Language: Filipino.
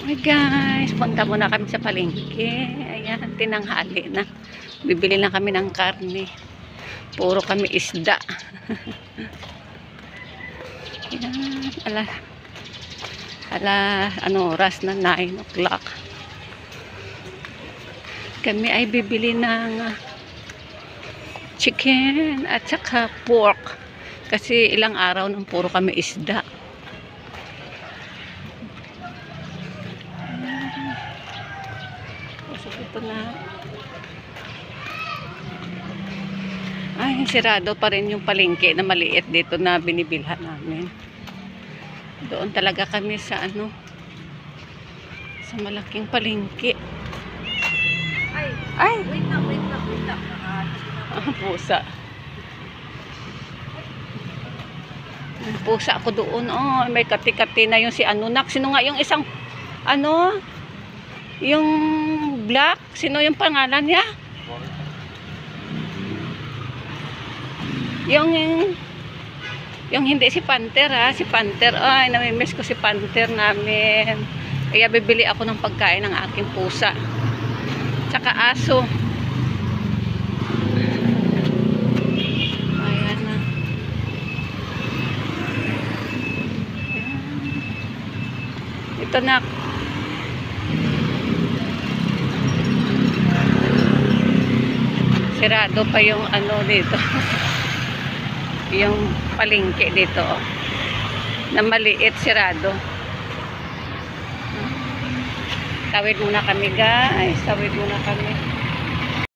Hi guys, punta muna kami sa palengke. Ayan, tinanghali na. Bibili lang kami ng karne. Puro kami isda. Ayan, ano oras na 9 o'clock. Kami ay bibili ng chicken at saka pork. Kasi ilang araw nang puro kami isda. Ito na. Ay, sirado pa rin yung palengke na maliit dito na binibilhan namin. Doon talaga kami sa sa malaking palengke. Ay! Wait lang. Pusa. Pusa ako doon. Oh, may kati-kati na yung si Anunak. Sino nga yung isang yung black? Sino yung pangalan niya? Yung hindi si Panther si Panther. Ay, namimiss ko si Panther namin. Kaya bibili ako ng pagkain ng aking pusa. Tsaka aso. Ayan na. Ito na. Sirado pa yung dito. Yung palengke dito. Na maliit, sirado. Tawid muna kami guys. Tawid muna kami.